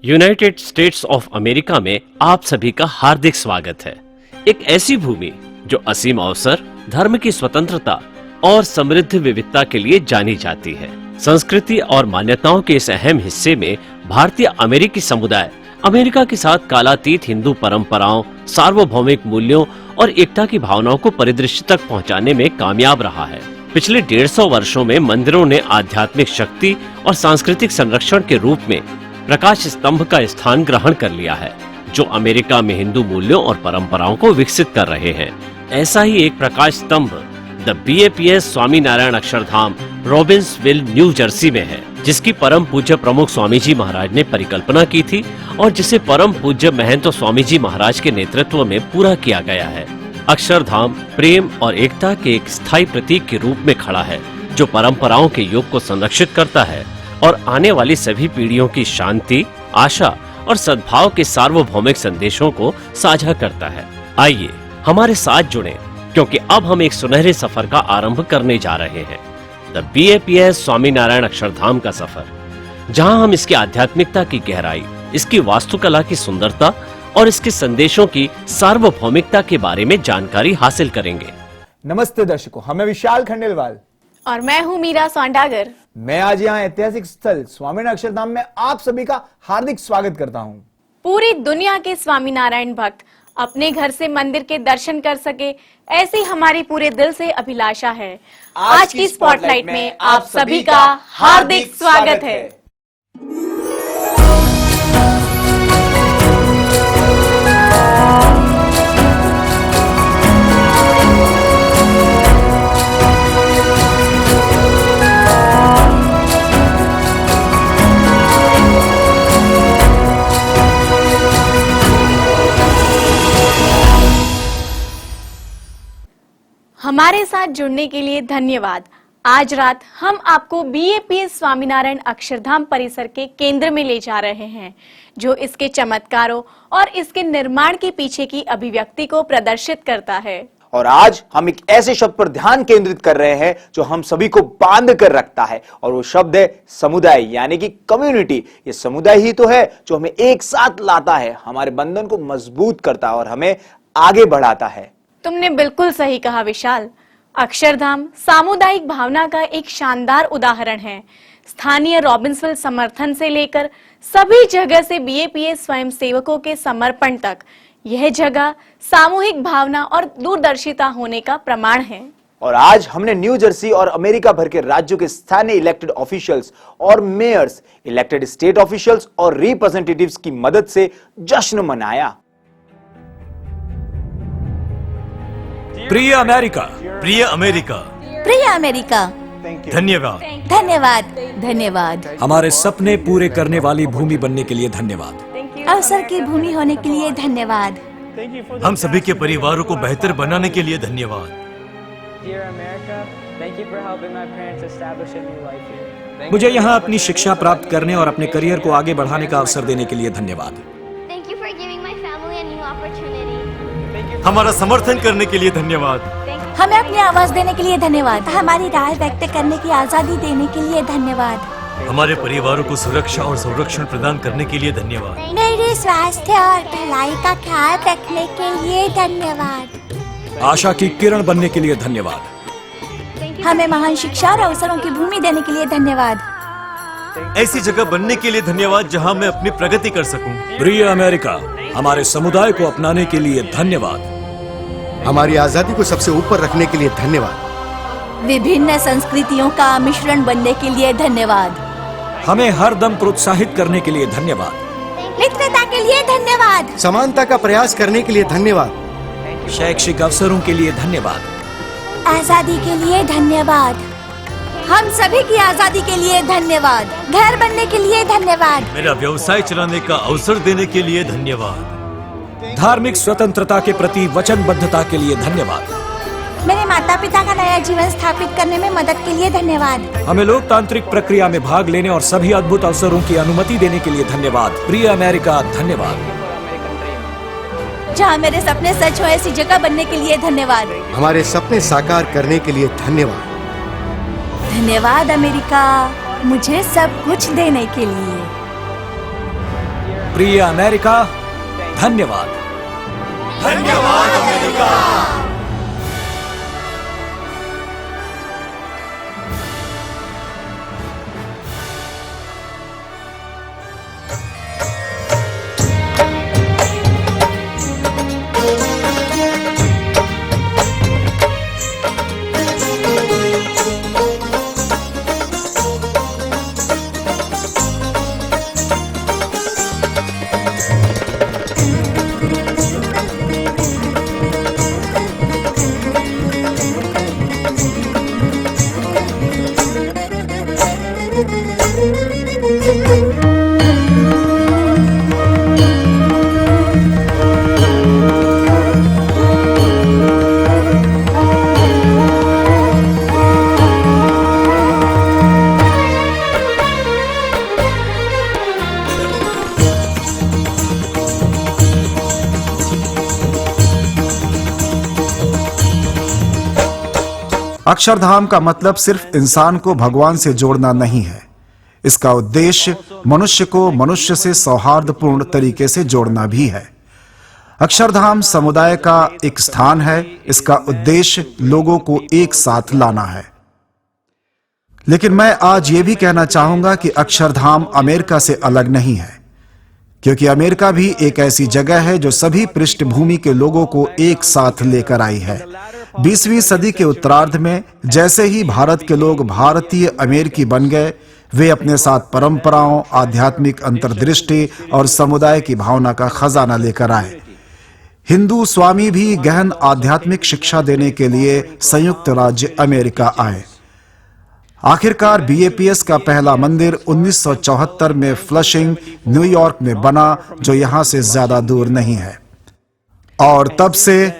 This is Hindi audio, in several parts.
यूनाइटेड स्टेट्स ऑफ अमेरिका में आप सभी का हार्दिक स्वागत है। एक ऐसी भूमि जो असीम अवसर, धर्म की स्वतंत्रता और समृद्ध विविधता के लिए जानी जाती है। संस्कृति और मान्यताओं के इस अहम हिस्से में भारतीय अमेरिकी समुदाय अमेरिका के साथ कालातीत हिंदू परंपराओं, सार्वभौमिक मूल्यों और एकता की भावनाओं को परिदृश्य तक पहुंचाने में कामयाब रहा है। पिछले 150 वर्षों में मंदिरों ने आध्यात्मिक शक्ति और सांस्कृतिक संरक्षण के रूप में प्रकाश स्तंभ का स्थान ग्रहण कर लिया है, जो अमेरिका में हिंदू मूल्यों और परंपराओं को विकसित कर रहे हैं। ऐसा ही एक प्रकाश स्तंभ the BAPS Swaminarayan Akshardham Robbinsville, New Jersey में है, जिसकी परम पूज्य प्रमुख स्वामी जी महाराज ने परिकल्पना की थी और जिसे परम पूज्य महंत स्वामी जी महाराज के नेतृत्व में पूरा किया गया है। अक्षरधाम प्रेम और एकता के एक स्थायी प्रतीक के रूप में खड़ा है, जो परंपराओं के योग को संरक्षित करता है और आने वाली सभी पीढ़ियों की शांति, आशा और सद्भाव के सार्वभौमिक संदेशों को साझा करता है। आइए हमारे साथ जुड़ें, क्योंकि अब हम एक सुनहरे सफर का आरंभ करने जा रहे हैं, द BAPS स्वामीनारायण अक्षरधाम का सफर, जहां हम इसकी आध्यात्मिकता की गहराई, इसकी वास्तुकला की सुंदरता और इसके संदेशों की सार्वभौमिकता के बारे में जानकारी हासिल करेंगे। नमस्ते दर्शकों, हमें विशाल खंडेलवाल और मैं हूं मीरा सौंडागर। मैं आज यहाँ ऐतिहासिक स्थल स्वामीनारायण अक्षरधाम में आप सभी का हार्दिक स्वागत करता हूँ। पूरी दुनिया के स्वामीनारायण भक्त अपने घर से मंदिर के दर्शन कर सके, ऐसी हमारी पूरे दिल से अभिलाषा है। आज की स्पॉटलाइट में आप सभी का हार्दिक स्वागत है। हमारे साथ जुड़ने के लिए धन्यवाद। आज रात हम आपको BAPS स्वामीनारायण अक्षरधाम परिसर के केंद्र में ले जा रहे हैं, जो इसके चमत्कारों और इसके निर्माण के पीछे की अभिव्यक्ति को प्रदर्शित करता है। और आज हम एक ऐसे शब्द पर ध्यान केंद्रित कर रहे हैं जो हम सभी को बांध कर रखता है, और वो शब्द है समुदाय, यानी कि कम्युनिटी। ये समुदाय ही तो है जो हमें एक साथ लाता है, हमारे बंधन को मजबूत करता है और हमें आगे बढ़ाता है। तुमने बिल्कुल सही कहा विशाल। अक्षरधाम सामुदायिक भावना का एक शानदार उदाहरण है। स्थानीय रॉबिन्सविल समर्थन से लेकर सभी जगह से BAPS स्वयं सेवकों के समर्पण तक, यह जगह सामूहिक भावना और दूरदर्शिता होने का प्रमाण है। और आज हमने न्यू जर्सी और अमेरिका भर के राज्यों के स्थानीय इलेक्टेड ऑफिशियल्स और मेयर्स, इलेक्टेड स्टेट ऑफिशियल्स और रिप्रेजेंटेटिव्स की मदद से जश्न मनाया। प्रिय अमेरिका, प्रिय अमेरिका, प्रिय अमेरिका, धन्यवाद, धन्यवाद, धन्यवाद। हमारे सपने पूरे करने वाली भूमि बनने के लिए धन्यवाद। अवसर की भूमि होने के लिए धन्यवाद। हम सभी के परिवारों को बेहतर बनाने के लिए धन्यवाद। मुझे यहाँ अपनी शिक्षा प्राप्त करने और अपने करियर को आगे बढ़ाने का अवसर देने के लिए धन्यवाद। हमारा समर्थन करने के लिए धन्यवाद। हमें अपनी आवाज देने के लिए धन्यवाद। हमारी राय व्यक्त करने की आजादी देने के लिए धन्यवाद। हमारे परिवारों को सुरक्षा और संरक्षण प्रदान करने के लिए धन्यवाद। मेरे स्वास्थ्य और भलाई का ख्याल रखने के लिए धन्यवाद। आशा की किरण बनने के लिए धन्यवाद। हमें महान शिक्षा और अवसरों की भूमि देने के लिए धन्यवाद। ऐसी जगह बनने के लिए धन्यवाद जहां मैं अपनी प्रगति कर सकूं। प्रिय अमेरिका, हमारे समुदाय को अपनाने के लिए धन्यवाद। हमारी आजादी को सबसे ऊपर रखने के लिए धन्यवाद। विभिन्न संस्कृतियों का मिश्रण बनने के लिए धन्यवाद। हमें हर दम प्रोत्साहित करने के लिए धन्यवाद। मित्रता के लिए धन्यवाद। समानता का प्रयास करने के लिए धन्यवाद। शैक्षिक अवसरों के लिए धन्यवाद। आजादी के लिए धन्यवाद। हम सभी की आजादी के लिए धन्यवाद। घर बनने के लिए धन्यवाद। मेरा व्यवसाय चलाने का अवसर देने के लिए धन्यवाद। धार्मिक स्वतंत्रता के प्रति वचनबद्धता के लिए धन्यवाद। मेरे माता पिता का नया जीवन स्थापित करने में मदद के लिए धन्यवाद। हमें लोकतांत्रिक प्रक्रिया में भाग लेने और सभी अद्भुत अवसरों की अनुमति देने के लिए धन्यवाद। प्रिय अमेरिका, धन्यवाद। जहाँ मेरे सपने सच हो, ऐसी जगह बनने के लिए धन्यवाद। हमारे सपने साकार करने के लिए धन्यवाद। धन्यवाद अमेरिका, मुझे सब कुछ देने के लिए। प्रिय अमेरिका, धन्यवाद। धन्यवाद अमेरिका। अक्षरधाम का मतलब सिर्फ इंसान को भगवान से जोड़ना नहीं है। इसका उद्देश्य मनुष्य को मनुष्य से सौहार्दपूर्ण तरीके से जोड़ना भी है। अक्षरधाम समुदाय का एक स्थान है। इसका उद्देश्य लोगों को एक साथ लाना है। लेकिन मैं आज यह भी कहना चाहूंगा कि अक्षरधाम अमेरिका से अलग नहीं है, क्योंकि अमेरिका भी एक ऐसी जगह है जो सभी पृष्ठभूमि के लोगों को एक साथ लेकर आई है। 20वीं सदी के उत्तरार्ध में जैसे ही भारत के लोग भारतीय अमेरिकी बन गए, वे अपने साथ परंपराओं, आध्यात्मिक अंतर्दृष्टि और समुदाय की भावना का खजाना लेकर आए। हिंदू स्वामी भी गहन आध्यात्मिक शिक्षा देने के लिए संयुक्त राज्य अमेरिका आए। आखिरकार बीएपीएस का पहला मंदिर 1974 में फ्लशिंग, न्यूयॉर्क में बना, जो यहां से ज्यादा दूर नहीं है। और तब से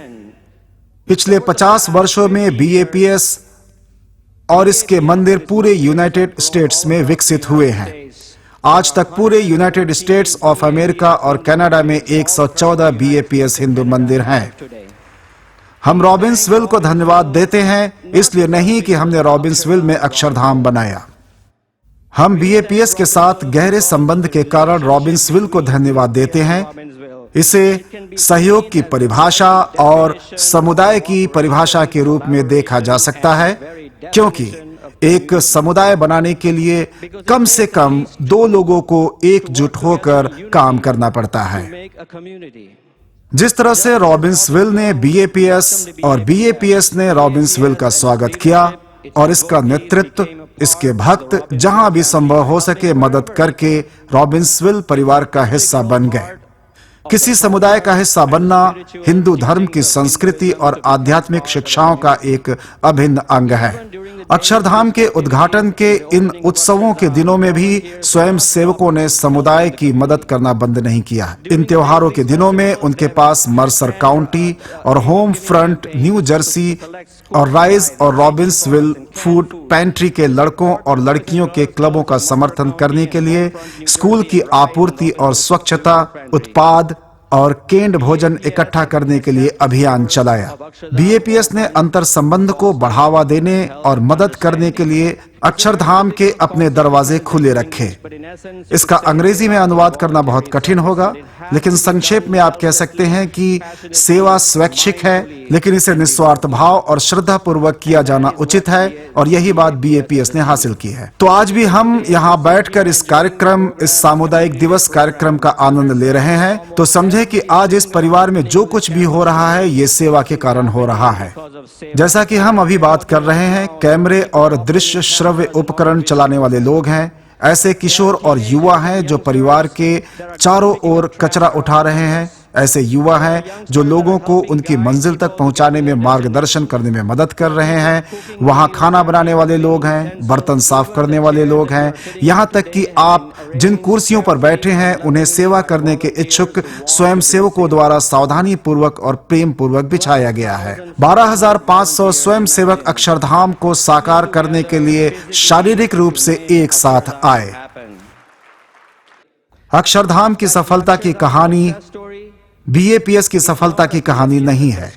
पिछले 50 वर्षों में बीएपीएस और इसके मंदिर पूरे यूनाइटेड स्टेट्स में विकसित हुए हैं। आज तक पूरे यूनाइटेड स्टेट्स ऑफ अमेरिका और कनाडा में 114 बीएपीएस हिंदू मंदिर हैं। हम रॉबिन्सविल को धन्यवाद देते हैं, इसलिए नहीं कि हमने रॉबिन्सविल में अक्षरधाम बनाया। हम बीएपीएस के साथ गहरे संबंध के कारण रॉबिन्सविल को धन्यवाद देते हैं। इसे सहयोग की परिभाषा और समुदाय की परिभाषा के रूप में देखा जा सकता है, क्योंकि एक समुदाय बनाने के लिए कम से कम 2 लोगों को एकजुट होकर काम करना पड़ता है। जिस तरह से रॉबिन्सविल ने बीएपीएस और बीएपीएस ने रॉबिन्सविल का स्वागत किया और इसका नेतृत्व इसके भक्त जहां भी संभव हो सके मदद करके रॉबिन्सविल परिवार का हिस्सा बन गए। किसी समुदाय का हिस्सा बनना हिंदू धर्म की संस्कृति और आध्यात्मिक शिक्षाओं का एक अभिन्न अंग है। अक्षरधाम के उद्घाटन के इन उत्सवों के दिनों में भी स्वयं सेवकों ने समुदाय की मदद करना बंद नहीं किया। इन त्योहारों के दिनों में उनके पास मर्सर काउंटी और होम फ्रंट न्यू जर्सी और राइज और रॉबिन्सविल फूड पैंट्री के लड़कों और लड़कियों के क्लबों का समर्थन करने के लिए स्कूल की आपूर्ति और स्वच्छता, उत्पाद और केंड भोजन इकट्ठा करने के लिए अभियान चलाया। बीएपीएस ने अंतर संबंध को बढ़ावा देने और मदद करने के लिए अक्षरधाम के अपने दरवाजे खुले रखे। इसका अंग्रेजी में अनुवाद करना बहुत कठिन होगा, लेकिन संक्षेप में आप कह सकते हैं कि सेवा स्वैच्छिक है, लेकिन इसे निस्वार्थ भाव और श्रद्धा पूर्वक किया जाना उचित है, और यही बात बीएपीएस ने हासिल की है। तो आज भी हम यहाँ बैठकर इस सामुदायिक दिवस कार्यक्रम का आनंद ले रहे हैं, तो समझे कि आज इस परिवार में जो कुछ भी हो रहा है ये सेवा के कारण हो रहा है। जैसा कि हम अभी बात कर रहे हैं, कैमरे और दृश्य श्रव्य उपकरण चलाने वाले लोग हैं। ऐसे किशोर और युवा हैं जो परिवार के चारों ओर कचरा उठा रहे हैं। ऐसे युवा हैं जो लोगों को उनकी मंजिल तक पहुंचाने में मार्गदर्शन करने में मदद कर रहे हैं। वहां खाना बनाने वाले लोग हैं, बर्तन साफ करने वाले लोग हैं, यहाँ तक कि आप जिन कुर्सियों पर बैठे हैं उन्हें सेवा करने के इच्छुक स्वयं सेवकों द्वारा सावधानी पूर्वक और प्रेम पूर्वक बिछाया गया है। 12,500 स्वयं सेवक अक्षरधाम को साकार करने के लिए शारीरिक रूप से एक साथ आए। अक्षरधाम की सफलता की कहानी बीएपीएस की सफलता की कहानी नहीं है।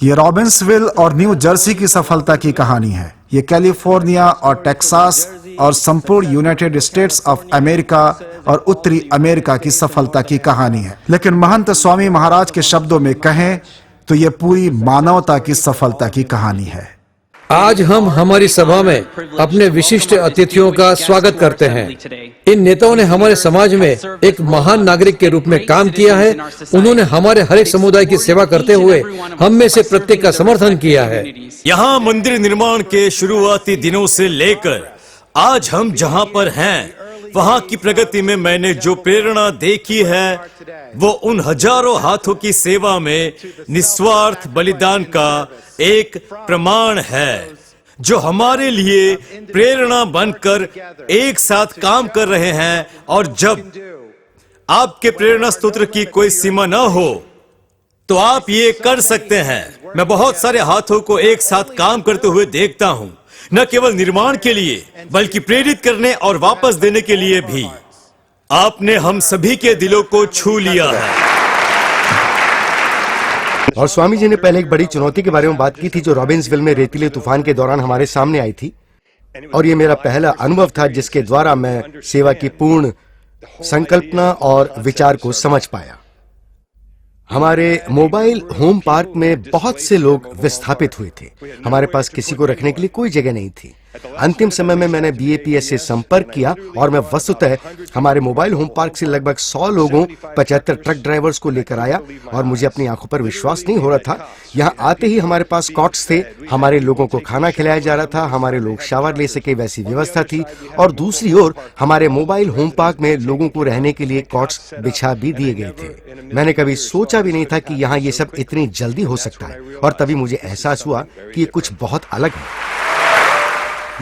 ये रॉबिन्सविल और न्यू जर्सी की सफलता की कहानी है। ये कैलिफोर्निया और टेक्सास और संपूर्ण यूनाइटेड स्टेट्स ऑफ अमेरिका और उत्तरी अमेरिका की सफलता की कहानी है। लेकिन महंत स्वामी महाराज के शब्दों में कहें तो ये पूरी मानवता की सफलता की कहानी है। आज हम हमारी सभा में अपने विशिष्ट अतिथियों का स्वागत करते हैं। इन नेताओं ने हमारे समाज में एक महान नागरिक के रूप में काम किया है। उन्होंने हमारे हर एक समुदाय की सेवा करते हुए हम में से प्रत्येक का समर्थन किया है। यहाँ मंदिर निर्माण के शुरुआती दिनों से लेकर आज हम जहाँ पर हैं, वहाँ की प्रगति में मैंने जो प्रेरणा देखी है वो उन हजारों हाथों की सेवा में निस्वार्थ बलिदान का एक प्रमाण है, जो हमारे लिए प्रेरणा बनकर एक साथ काम कर रहे हैं। और जब आपके प्रेरणा स्तोत्र की कोई सीमा न हो तो आप ये कर सकते हैं। मैं बहुत सारे हाथों को एक साथ काम करते हुए देखता हूं, न केवल निर्माण के लिए बल्कि प्रेरित करने और वापस देने के लिए भी। आपने हम सभी के दिलों को छू लिया है। और स्वामी जी ने पहले एक बड़ी चुनौती के बारे में बात की थी जो रॉबिन्सविल में रेतीले तूफान के दौरान हमारे सामने आई थी, और ये मेरा पहला अनुभव था जिसके द्वारा मैं सेवा की पूर्ण संकल्पना और विचार को समझ पाया। हमारे मोबाइल होम पार्क में बहुत से लोग विस्थापित हुए थे। हमारे पास किसी को रखने के लिए कोई जगह नहीं थी। अंतिम समय में मैंने BAPS से संपर्क किया और मैं वस्तुतः हमारे मोबाइल होम पार्क से लगभग 100 लोगों, 75 ट्रक ड्राइवर्स को लेकर आया और मुझे अपनी आंखों पर विश्वास नहीं हो रहा था। यहाँ आते ही हमारे पास कॉट्स थे, हमारे लोगों को खाना खिलाया जा रहा था, हमारे लोग शावर ले सके वैसी व्यवस्था थी, और दूसरी ओर हमारे मोबाइल होम पार्क में लोगों को रहने के लिए कॉट्स बिछा भी दिए गए थे। मैंने कभी सोचा भी नहीं था कि यहाँ ये सब इतनी जल्दी हो सकता है, और तभी मुझे एहसास हुआ कि ये कुछ बहुत अलग है।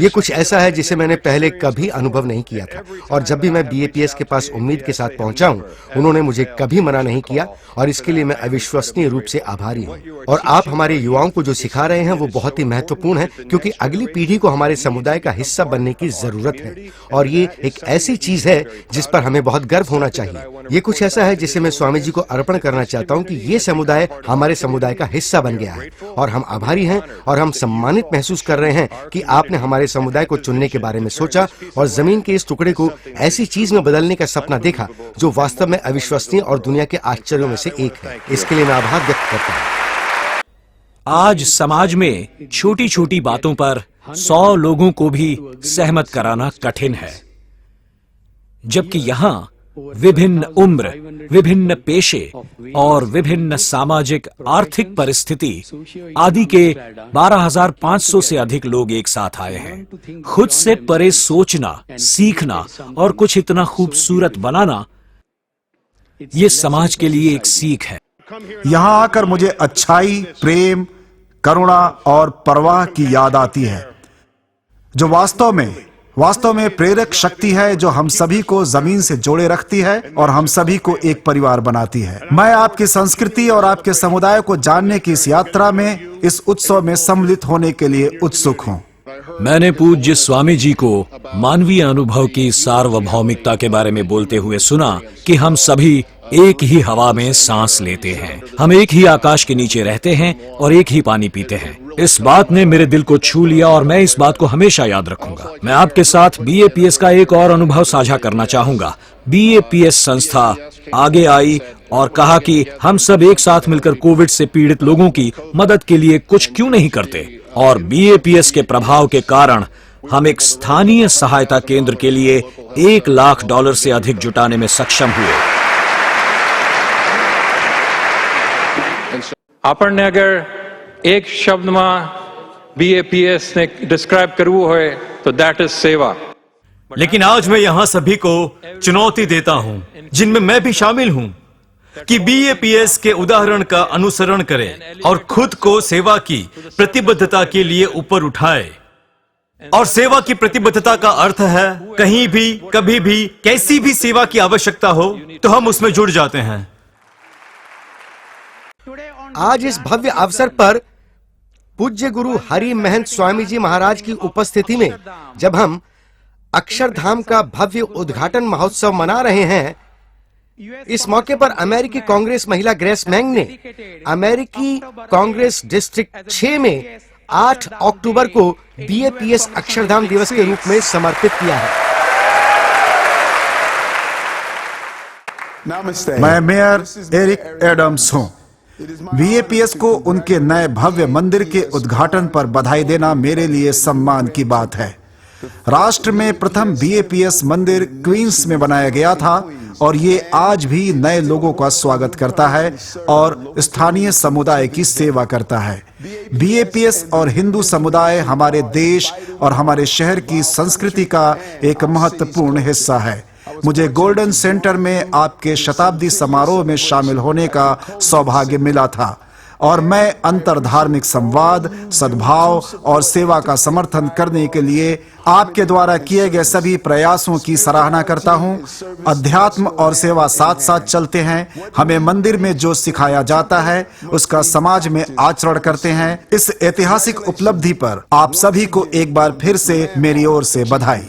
ये कुछ ऐसा है जिसे मैंने पहले कभी अनुभव नहीं किया था, और जब भी मैं BAPS के पास उम्मीद के साथ पहुंचा हूं, उन्होंने मुझे कभी मना नहीं किया, और इसके लिए मैं अविश्वसनीय रूप से आभारी हूं। और आप हमारे युवाओं को जो सिखा रहे हैं वो बहुत ही महत्वपूर्ण है, क्योंकि अगली पीढ़ी को हमारे समुदाय का हिस्सा बनने की जरूरत है, और ये एक ऐसी चीज है जिस पर हमें बहुत गर्व होना चाहिए। ये कुछ ऐसा है जिसे मैं स्वामी जी को अर्पण करना चाहता हूँ कि ये समुदाय हमारे समुदाय का हिस्सा बन गया है, और हम आभारी हैं और हम सम्मानित महसूस कर रहे हैं कि आपने हमारे समुदाय को चुनने के बारे में सोचा और जमीन के इस टुकड़े को ऐसी चीज में बदलने का सपना देखा जो वास्तव में अविश्वसनीय और दुनिया के आश्चर्यों में से एक है। इसके लिए मैं आभार व्यक्त करता हूँ। आज समाज में छोटी छोटी बातों पर 100 लोगों को भी सहमत कराना कठिन है, जबकि यहाँ विभिन्न उम्र, विभिन्न पेशे और विभिन्न सामाजिक आर्थिक परिस्थिति आदि के 12,500 से अधिक लोग एक साथ आए हैं। खुद से परे सोचना, सीखना और कुछ इतना खूबसूरत बनाना, ये समाज के लिए एक सीख है। यहां आकर मुझे अच्छाई, प्रेम, करुणा और परवाह की याद आती है, जो वास्तव में प्रेरक शक्ति है, जो हम सभी को जमीन से जोड़े रखती है और हम सभी को एक परिवार बनाती है। मैं आपकी संस्कृति और आपके समुदाय को जानने की इस यात्रा में, इस उत्सव में सम्मिलित होने के लिए उत्सुक हूँ। मैंने पूज्य स्वामी जी को मानवीय अनुभव की सार्वभौमिकता के बारे में बोलते हुए सुना कि हम सभी एक ही हवा में सांस लेते हैं, हम एक ही आकाश के नीचे रहते हैं और एक ही पानी पीते हैं। इस बात ने मेरे दिल को छू लिया और मैं इस बात को हमेशा याद रखूंगा। मैं आपके साथ BAPS का एक और अनुभव साझा करना चाहूंगा। BAPS संस्था आगे आई और कहा कि हम सब एक साथ मिलकर कोविड से पीड़ित लोगों की मदद के लिए कुछ क्यों नहीं करते, और BAPS के प्रभाव के कारण हम एक स्थानीय सहायता केंद्र के लिए $1 लाख से अधिक जुटाने में सक्षम हुए। આપણને અગર એક શબ્દમાં BAPS ને ડિસ્ક્રાઇબ કરવું હોય તો ધેટ ઇઝ સેવા। लेकिन आज मैं यहाँ सभी को चुनौती देता हूँ, जिनमें मैं भी शामिल हूँ, कि BAPS के उदाहरण का अनुसरण करें और खुद को सेवा की प्रतिबद्धता के लिए ऊपर उठाए। और सेवा की प्रतिबद्धता का अर्थ है कहीं भी, कभी भी, कैसी भी सेवा की आवश्यकता हो तो हम उसमें जुड़ जाते हैं। आज इस भव्य अवसर पर पूज्य गुरु हरि महंत स्वामी जी महाराज की उपस्थिति में जब हम अक्षरधाम का भव्य उद्घाटन महोत्सव मना रहे हैं, इस मौके पर अमेरिकी कांग्रेस महिला ग्रेस मैंग ने अमेरिकी कांग्रेस डिस्ट्रिक्ट 6 में 8 अक्टूबर को BAPS अक्षरधाम दिवस के रूप में समर्पित किया है। मैं मेयर एरिक एडम्स हूँ। BAPS को उनके नए भव्य मंदिर के उद्घाटन पर बधाई देना मेरे लिए सम्मान की बात है। राष्ट्र में प्रथम BAPS मंदिर क्वींस में बनाया गया था और ये आज भी नए लोगों का स्वागत करता है और स्थानीय समुदाय की सेवा करता है। BAPS और हिंदू समुदाय हमारे देश और हमारे शहर की संस्कृति का एक महत्वपूर्ण हिस्सा है। मुझे गोल्डन सेंटर में आपके शताब्दी समारोह में शामिल होने का सौभाग्य मिला था और मैं अंतरधार्मिक संवाद, सद्भाव और सेवा का समर्थन करने के लिए आपके द्वारा किए गए सभी प्रयासों की सराहना करता हूं। अध्यात्म और सेवा साथ साथ चलते हैं। हमें मंदिर में जो सिखाया जाता है उसका समाज में आचरण करते हैं। इस ऐतिहासिक उपलब्धि पर आप सभी को एक बार फिर से मेरी ओर से बधाई।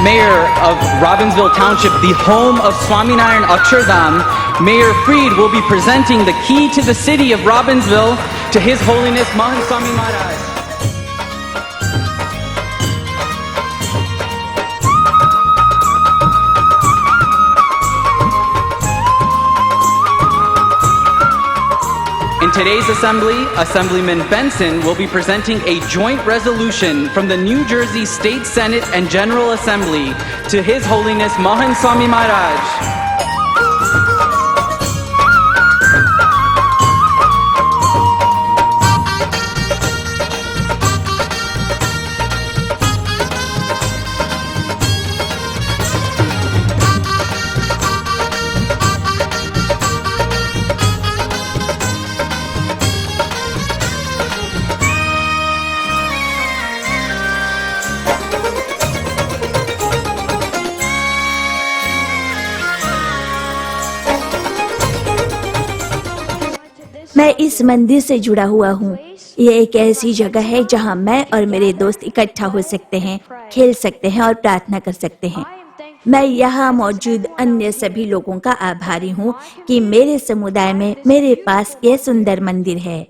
Mayor of Robbinsville Township, the home of Swaminarayan Akshardham, Mayor Freed will be presenting the key to the city of Robbinsville to His Holiness Mahant Swami Maharaj. In today's assembly, Assemblyman Benson will be presenting a joint resolution from the New Jersey State Senate and General Assembly to His Holiness Mahant Swami Maharaj. मैं इस मंदिर से जुड़ा हुआ हूँ। ये एक ऐसी जगह है जहाँ मैं और मेरे दोस्त इकट्ठा हो सकते हैं, खेल सकते हैं और प्रार्थना कर सकते हैं। मैं यहाँ मौजूद अन्य सभी लोगों का आभारी हूँ कि मेरे समुदाय में मेरे पास यह सुंदर मंदिर है।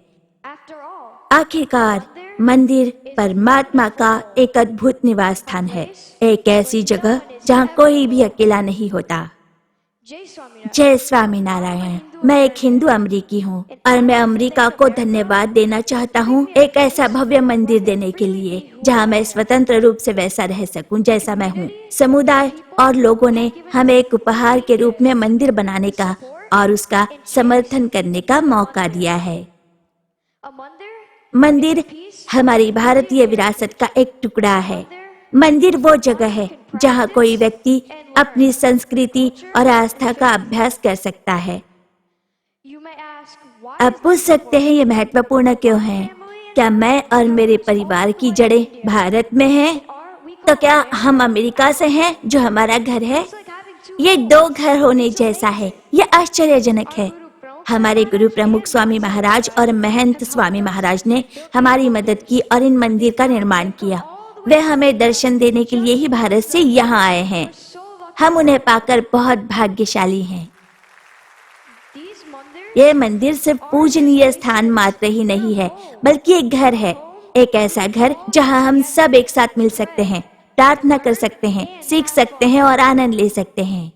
आखिरकार मंदिर परमात्मा का एक अद्भुत निवास स्थान है, एक ऐसी जगह जहाँ कोई भी अकेला नहीं होता। जय स्वामीनारायण। मैं एक हिंदू अमेरिकी हूँ और मैं अमेरिका को धन्यवाद देना चाहता हूँ एक ऐसा भव्य मंदिर देने के लिए जहाँ मैं स्वतंत्र रूप से वैसा रह सकूँ जैसा मैं हूँ। समुदाय और लोगों ने हमें एक उपहार के रूप में मंदिर बनाने का और उसका समर्थन करने का मौका दिया है। मंदिर हमारी भारतीय विरासत का एक टुकड़ा है। मंदिर वो जगह है जहाँ कोई व्यक्ति अपनी संस्कृति और आस्था का अभ्यास कर सकता है। आप पूछ सकते हैं ये महत्वपूर्ण क्यों है? क्या मैं और मेरे परिवार की जड़ें भारत में हैं? तो क्या हम अमेरिका से हैं जो हमारा घर है? ये दो घर होने जैसा है। ये आश्चर्यजनक है। हमारे गुरु प्रमुख स्वामी महाराज और महंत स्वामी महाराज ने हमारी मदद की और इन मंदिर का निर्माण किया। वे हमें दर्शन देने के लिए ही भारत से यहाँ आए हैं। हम उन्हें पाकर बहुत भाग्यशाली हैं। ये मंदिर सिर्फ पूजनीय स्थान मात्र ही नहीं है, बल्कि एक घर है, एक ऐसा घर जहाँ हम सब एक साथ मिल सकते हैं, प्रार्थना कर सकते हैं, सीख सकते हैं और आनंद ले सकते हैं।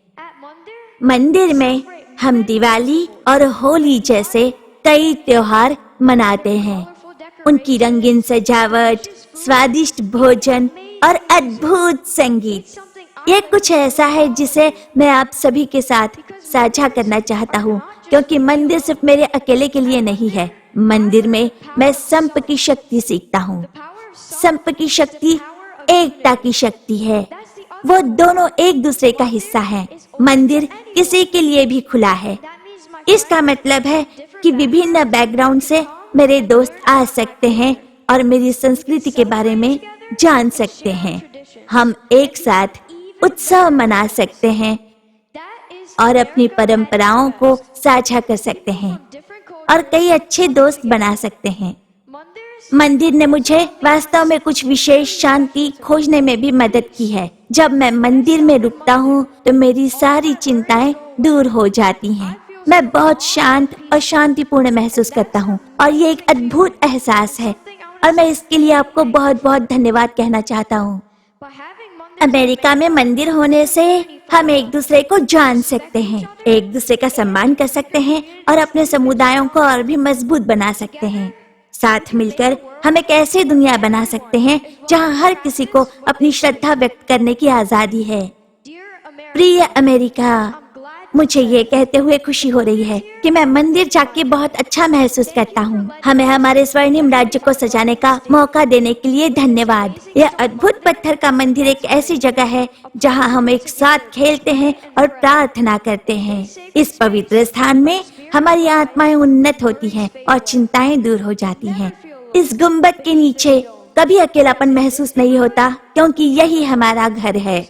मंदिर में हम दिवाली और होली जैसे कई त्योहार मनाते हैं। उनकी रंगीन सजावट, स्वादिष्ट भोजन और अद्भुत संगीत, ये कुछ ऐसा है जिसे मैं आप सभी के साथ साझा करना चाहता हूँ, क्योंकि मंदिर सिर्फ मेरे अकेले के लिए नहीं है। मंदिर में मैं संप की शक्ति सीखता हूँ। संप की शक्ति एकता की शक्ति है। वो दोनों एक दूसरे का हिस्सा हैं। मंदिर किसी के लिए भी खुला है। इसका मतलब है कि विभिन्न बैकग्राउंड से मेरे दोस्त आ सकते हैं और मेरी संस्कृति के बारे में जान सकते हैं। हम एक साथ उत्सव मना सकते हैं और अपनी परंपराओं को साझा कर सकते हैं और कई अच्छे दोस्त बना सकते हैं। मंदिर ने मुझे वास्तव में कुछ विशेष शांति खोजने में भी मदद की है। जब मैं मंदिर में रुकता हूँ तो मेरी सारी चिंताएं दूर हो जाती हैं। मैं बहुत शांत और शांतिपूर्ण महसूस करता हूँ और ये एक अद्भुत एहसास है और मैं इसके लिए आपको बहुत बहुत धन्यवाद कहना चाहता हूँ। अमेरिका में मंदिर होने से हम एक दूसरे को जान सकते हैं, एक दूसरे का सम्मान कर सकते हैं और अपने समुदायों को और भी मजबूत बना सकते हैं। साथ मिलकर हम एक ऐसी दुनिया बना सकते हैं जहां हर किसी को अपनी श्रद्धा व्यक्त करने की आजादी है। प्रिय अमेरिका, मुझे ये कहते हुए खुशी हो रही है कि मैं मंदिर जाके बहुत अच्छा महसूस करता हूँ। हमें हमारे स्वर्णिम राज्य को सजाने का मौका देने के लिए धन्यवाद। यह अद्भुत पत्थर का मंदिर एक ऐसी जगह है जहाँ हम एक साथ खेलते हैं और प्रार्थना करते हैं। इस पवित्र स्थान में हमारी आत्माएं उन्नत होती हैं और चिंताएं दूर हो जाती हैं। इस गुम्बद के नीचे कभी अकेलापन महसूस नहीं होता क्योंकि यही हमारा घर है।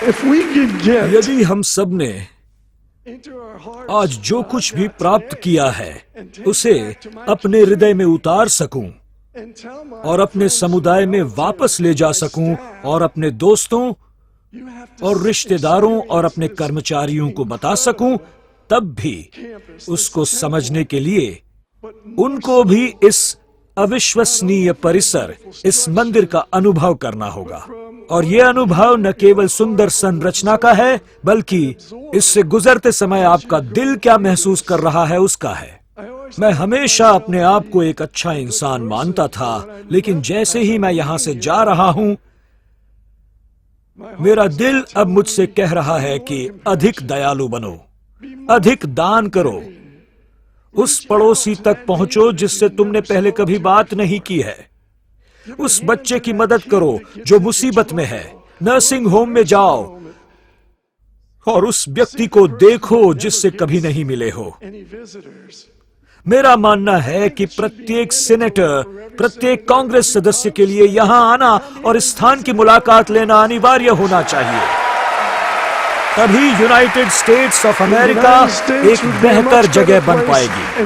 यदि हम सब ने आज जो कुछ भी प्राप्त किया है उसे अपने हृदय में उतार सकूं और अपने समुदाय में वापस ले जा सकूं और अपने दोस्तों और रिश्तेदारों और अपने कर्मचारियों को बता सकूं, तब भी उसको समझने के लिए उनको भी इस अविश्वसनीय परिसर, इस मंदिर का अनुभव करना होगा। और ये अनुभव न केवल सुंदर संरचना का है, बल्कि इससे गुजरते समय आपका दिल क्या महसूस कर रहा है उसका है। मैं हमेशा अपने आप को एक अच्छा इंसान मानता था, लेकिन जैसे ही मैं यहाँ से जा रहा हूँ, मेरा दिल अब मुझसे कह रहा है कि अधिक दयालु बनो, अधिक दान करो, उस पड़ोसी तक पहुंचो जिससे तुमने पहले कभी बात नहीं की है, उस बच्चे की मदद करो जो मुसीबत में है, नर्सिंग होम में जाओ और उस व्यक्ति को देखो जिससे कभी नहीं मिले हो। मेरा मानना है कि प्रत्येक सीनेटर, प्रत्येक कांग्रेस सदस्य के लिए यहां आना और इस स्थान की मुलाकात लेना अनिवार्य होना चाहिए। तभी यूनाइटेड स्टेट्स ऑफ अमेरिका एक बेहतर जगह बन पाएगी।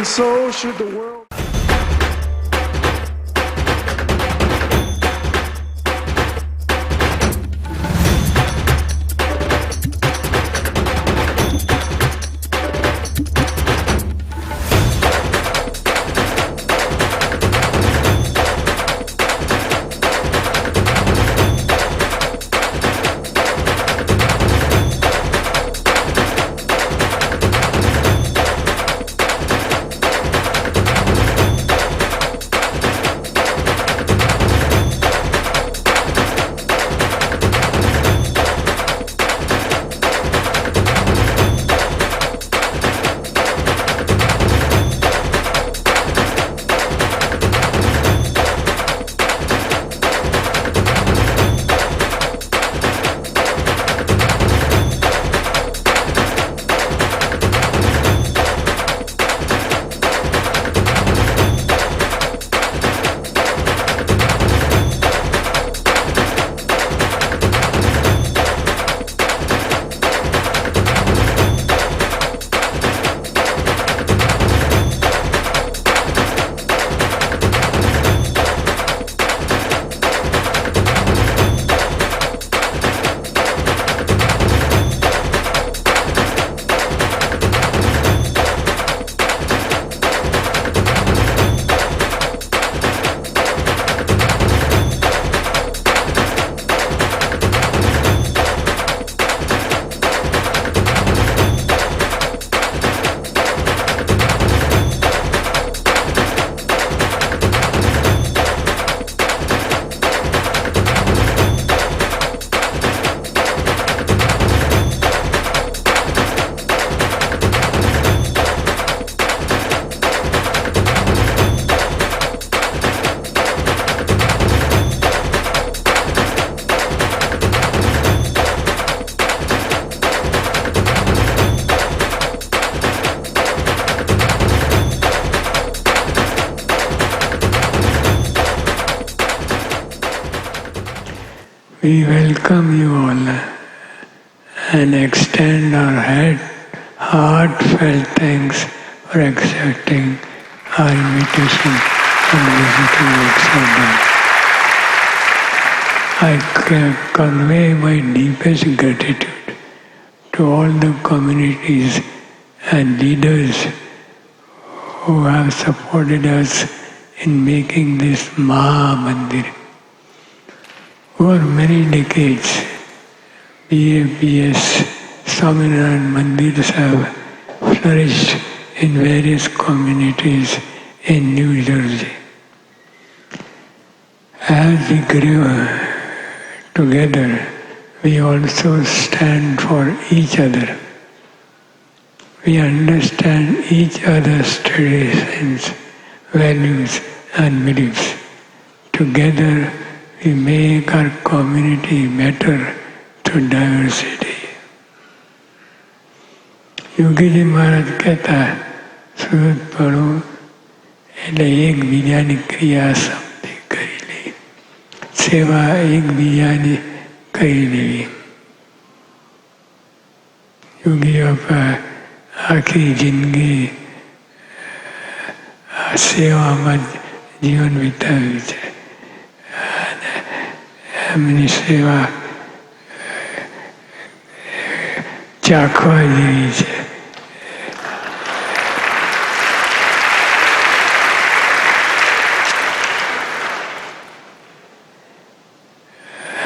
We welcome you all and extend our heartfelt thanks for accepting our invitation and visiting Amsterdam. I convey my deepest gratitude to all the communities and leaders who have supported us in making this Maha Mandir. For many decades, BAPS Swaminarayan Mandirs have flourished in various communities in New Jersey. As we grew together, we also stand for each other. We understand each other's traditions, values, and beliefs. Together, we make our community better through diversity. Yogi ji महाराज कहता है सूरत पढ़ो એટલે એકબીજાની ક્રિયા સમજી કરી લે સેવા એકબીજાની કરી લેવી યોગી બાપા આખી જિંદગી સેવામાં જીવન વિતાવ્યું છે એમની સેવા ચાખવા જેવી છે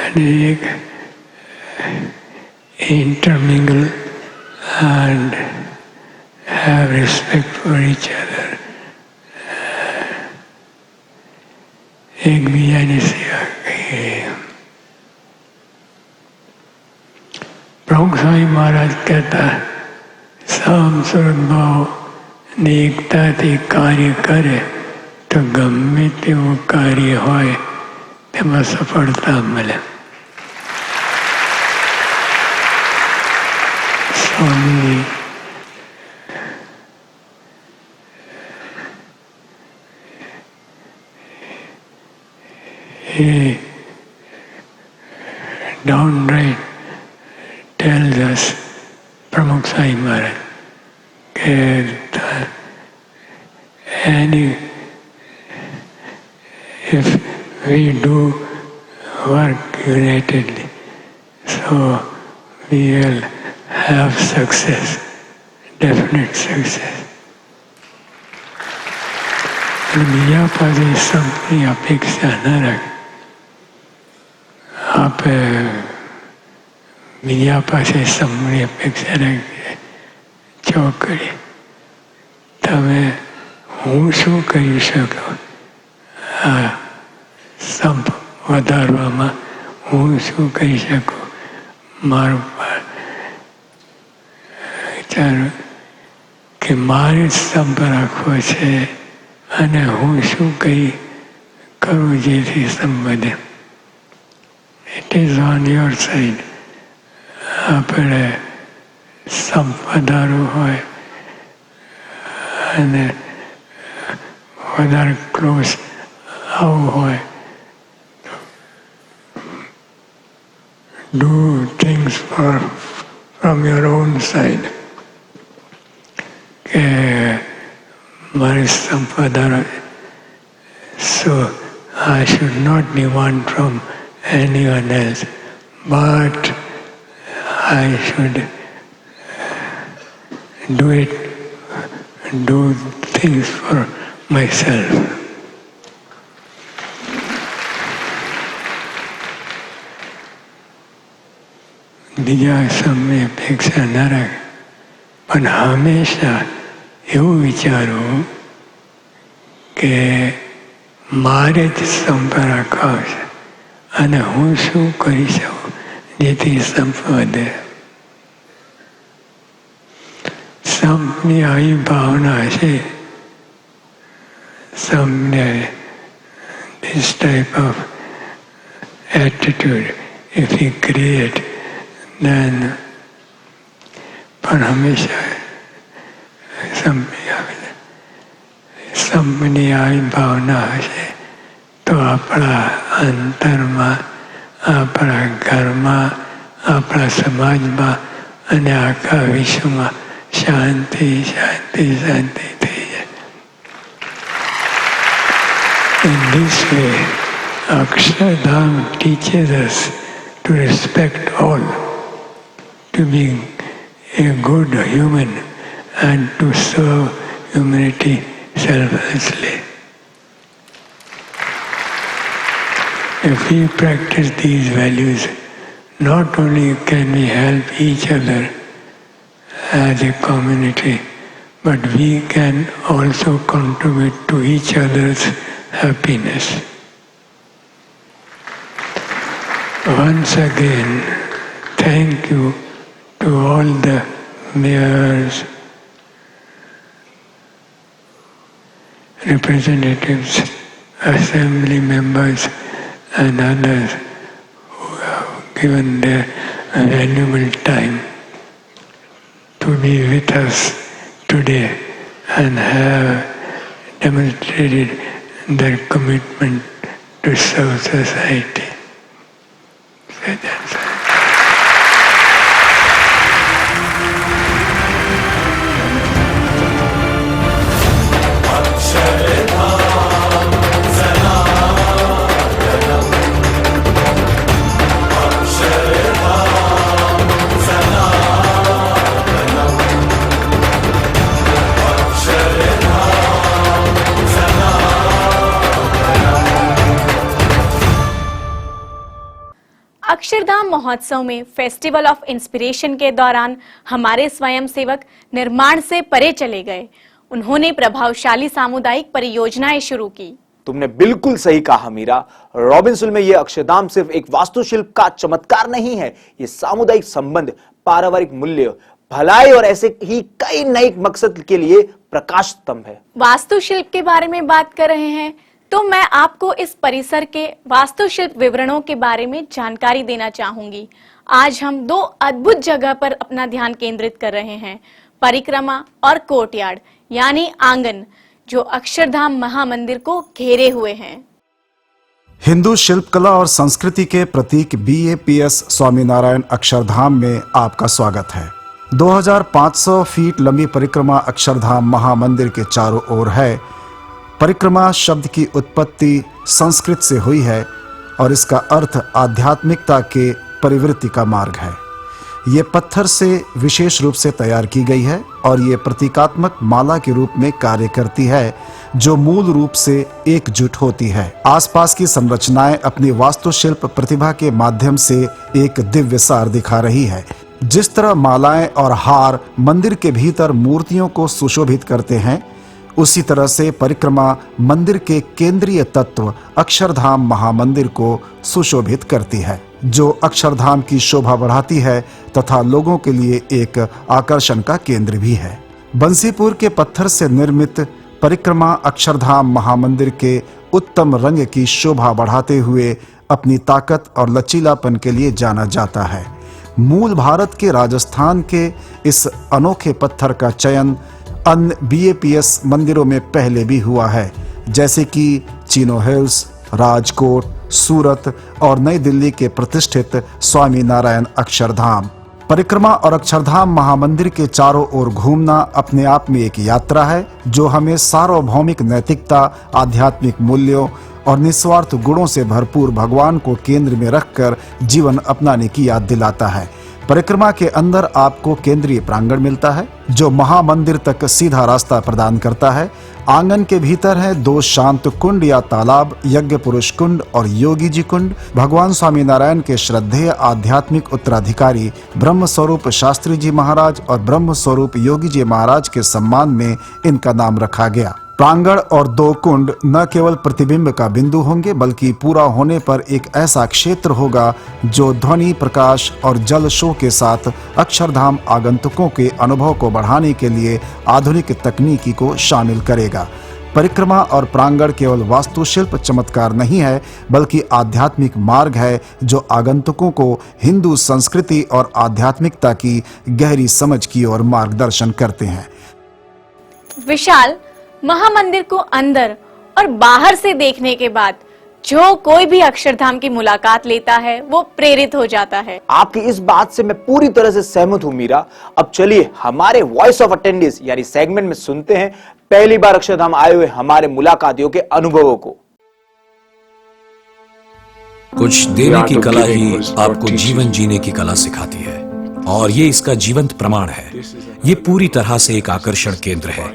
અને એક intermingle and have respect for each other. એકબીજાની સેવા કરીએ. પ્રમુખ સ્વામી મહારાજ કહેતા સમ સદભાવ ને એકતાથી કાર્ય કરે તો ગમે તેવું કાર્ય હોય તેમાં સફળતા મળે. સ્વામી he downright tells us, Pramukh Sai Maharaj, that if we do work unitedly, so we will have success, definite success. બીજા પાસે સૌની અપેક્ષા ન રાખે. आप બીજા પાસે સમની અપેક્ષા રાખી ચોકડી તમે હું શું કરી શકું આ સંપ વધારવામાં હું શું કરી શકું મારું વિચારો કે મારે સંપ રાખવો છે અને હું શું કઈ કરું જેથી સંબંધે. It is on your side. આપણે સંપદારો હોય અને વધારે ક્લોઝ આવું હોય do things from your own side. કે મારી સંપદારો so I should not demand from anyone else, but I should do things for myself. બીજા સમય અપેક્ષા ન રાખે પણ હંમેશા એવું વિચારવું કે મારે જ સંપ રાખવા છે અને હું શું કરી શકું જેથી સંપ વધે. સંપની આવી ભાવના હશે સંપને this type of attitude if we create then પણ હંમેશા સંપની આવી ભાવના હશે તો આપણા અંતરમાં આપણા ઘરમાં, આપણા સમાજમાં અને આખા વિશ્વમાં શાંતિ શાંતિ શાંતિ થઈ જાય. In this way, Akshardham teaches us to respect all, to be a good human and to serve humanity selflessly. If we practice these values, not only can we help each other as a community, but we can also contribute to each other's happiness. Once again, thank you to all the mayors, representatives, assembly members, and others who have given their valuable time to be with us today and have demonstrated their commitment to serve society. So that's all. Akshardham महोत्सव में फेस्टिवल ऑफ इंस्पिरेशन के दौरान हमारे स्वयंसेवक निर्माण से परे चले गए. उन्होंने प्रभावशाली सामुदायिक परियोजनाएं शुरू की. तुमने बिल्कुल सही कहा मीरा. रॉबिन्सविल में यह अक्षरधाम सिर्फ एक वास्तुशिल्प का चमत्कार नहीं है. ये सामुदायिक संबंध, पारिवारिक मूल्य, भलाई और ऐसे ही कई नए मकसद के लिए प्रकाश स्तंभ है. वास्तुशिल्प के बारे में बात कर रहे हैं तो मैं आपको इस परिसर के वास्तुशिल्प विवरणों के बारे में जानकारी देना चाहूंगी. आज हम दो अद्भुत जगह पर अपना ध्यान केंद्रित कर रहे हैं, परिक्रमा और कोर्टयार्ड यानी आंगन, जो अक्षरधाम महामंदिर को घेरे हुए हैं. हिंदू शिल्पकला और संस्कृति के प्रतीक BAPS स्वामीनारायण अक्षरधाम में आपका स्वागत है. 2500 फीट लंबी परिक्रमा अक्षरधाम महामंदिर के चारों ओर है. परिक्रमा शब्द की उत्पत्ति संस्कृत से हुई है और इसका अर्थ आध्यात्मिकता के परिवृत्ति का मार्ग है. ये पत्थर से विशेष रूप से तैयार की गई है और ये प्रतीकात्मक माला के रूप में कार्य करती है जो मूल रूप से एकजुट होती है. आसपास की संरचनाएं अपनी वास्तुशिल्प प्रतिभा के माध्यम से एक दिव्य सार दिखा रही है. जिस तरह मालाएं और हार मंदिर के भीतर मूर्तियों को सुशोभित करते हैं, उसी तरह से परिक्रमा मंदिर के केंद्रीय तत्व अक्षरधाम महामंदिर को सुशोभित करती है, जो अक्षरधाम की शोभा बढ़ाती है तथा लोगों के लिए एक आकर्षण का केंद्र भी है. बंसीपुर के पत्थर से निर्मित परिक्रमा अक्षरधाम महामंदिर के उत्तम रंग की शोभा बढ़ाते हुए अपनी ताकत और लचीलापन के लिए जाना जाता है. मूल भारत के राजस्थान के इस अनोखे पत्थर का चयन अन्य BAPS मंदिरों में पहले भी हुआ है, जैसे कि चीनो हिल्स, राजकोट, सूरत और नई दिल्ली के प्रतिष्ठित स्वामी नारायण अक्षरधाम. परिक्रमा और अक्षरधाम महामंदिर के चारों ओर घूमना अपने आप में एक यात्रा है जो हमें सार्वभौमिक नैतिकता, आध्यात्मिक मूल्यों और निस्वार्थ गुणों से भरपूर भगवान को केंद्र में रखकर जीवन अपनाने की याद दिलाता है. परिक्रमा के अंदर आपको केंद्रीय प्रांगण मिलता है जो महामंदिर तक सीधा रास्ता प्रदान करता है. आंगन के भीतर है 2 शांत कुंड या तालाब, यज्ञ पुरुष कुंड और योगी जी कुंड. भगवान स्वामी नारायण के श्रद्धेय आध्यात्मिक उत्तराधिकारी ब्रह्म स्वरूप शास्त्री जी महाराज और ब्रह्म स्वरूप योगी जी महाराज के सम्मान में इनका नाम रखा गया. प्रांगण और 2 कुंड न केवल प्रतिबिंब का बिंदु होंगे बल्कि पूरा होने पर एक ऐसा क्षेत्र होगा जो ध्वनि, प्रकाश और जल शो के साथ अक्षरधाम आगंतुकों के अनुभव को बढ़ाने के लिए आधुनिक तकनीकी को शामिल करेगा. परिक्रमा और प्रांगण केवल वास्तुशिल्प चमत्कार नहीं है बल्कि आध्यात्मिक मार्ग है जो आगंतुकों को हिंदू संस्कृति और आध्यात्मिकता की गहरी समझ की ओर मार्गदर्शन करते हैं. विशाल, महामंदिर को अंदर और बाहर से देखने के बाद जो कोई भी अक्षरधाम की मुलाकात लेता है वो प्रेरित हो जाता है। आपकी इस बात से मैं पूरी तरह से सहमत हूं मीरा। अब चलिए हमारे वॉइस ऑफ अटेंडेंस यानी सेगमेंट में सुनते हैं पहली बार अक्षरधाम आए हुए हमारे मुलाकातियों के अनुभवों को। कुछ देने की कला ही आपको जीवन जीने की कला सिखाती है और ये इसका जीवंत प्रमाण है। ये पूरी तरह से एक आकर्षण केंद्र है।